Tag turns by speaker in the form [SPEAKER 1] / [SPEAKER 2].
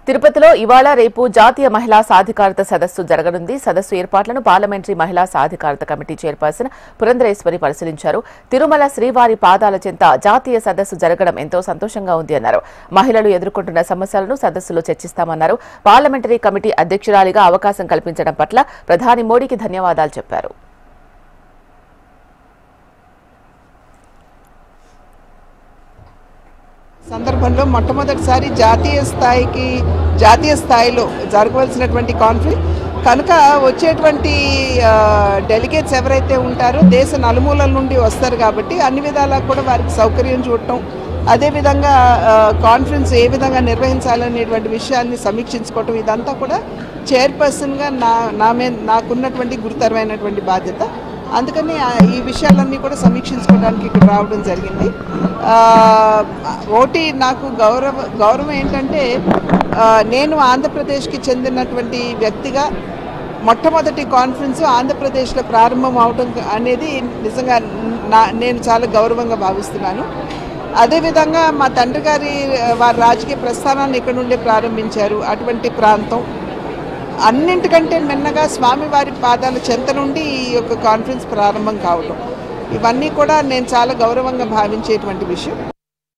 [SPEAKER 1] తిరుపతిలో ఇవాళ రేపు జాతీయ మహిళా సాధికారత సదస్సు జరగనుంది. సదస్సు ఏర్పాట్లను పార్లమెంటరీ మహిళా సాధికారత కమిటీ చైర్పర్సన్ పురంధరేశ్వరి పరిశీలించారు. తిరుమల శ్రీవారి పాదాల చెంత జాతీయ సదస్సు జరగడం ఎంతో సంతోషంగా ఉంది అన్నారు. మహిళలు ఎదుర్కొంటున్న సమస్యలను సదస్సులో చర్చిస్తామన్నారు. పార్లమెంటరీ కమిటీ అధ్యక్షురాలిగా అవకాశం కల్పించడం పట్ల ప్రధాని మోడీకి ధన్యవాదాలు చెప్పారు.
[SPEAKER 2] సందర్భంలో మొట్టమొదటిసారి జాతీయ స్థాయిలో జరగవలసినటువంటి కాన్ఫరెన్స్ కనుక వచ్చేటువంటి డెలిగేట్స్ ఎవరైతే ఉంటారో దేశ నలుమూలల నుండి వస్తారు కాబట్టి అన్ని విధాలా కూడా వారికి సౌకర్యం చూడటం, అదేవిధంగా కాన్ఫరెన్స్ ఏ విధంగా నిర్వహించాలనేటువంటి విషయాన్ని సమీక్షించుకోవటం, ఇదంతా కూడా చైర్పర్సన్గా నాకున్నటువంటి గురుతరమైనటువంటి బాధ్యత. అందుకని ఈ విషయాలన్నీ కూడా సమీక్షించుకోవడానికి ఇక్కడ రావడం జరిగింది. ఓటి నాకు గౌరవం ఏంటంటే నేను ఆంధ్రప్రదేశ్కి చెందినటువంటి వ్యక్తిగా మొట్టమొదటి కాన్ఫరెన్స్ ఆంధ్రప్రదేశ్లో ప్రారంభం అవడం అనేది నిజంగా నేను చాలా గౌరవంగా భావిస్తున్నాను. అదేవిధంగా మా తండ్రి గారి వారి రాజకీయ ప్రస్థానాన్ని ఇక్కడ నుండే ప్రారంభించారు. అటువంటి ప్రాంతం అన్నింటికంటే మిన్నగా స్వామివారి పాదాల చెంత నుండి ఈ యొక్క కాన్ఫరెన్స్ ప్రారంభం కావడం, ఇవన్నీ కూడా నేను చాలా గౌరవంగా భావించేటువంటి విషయం.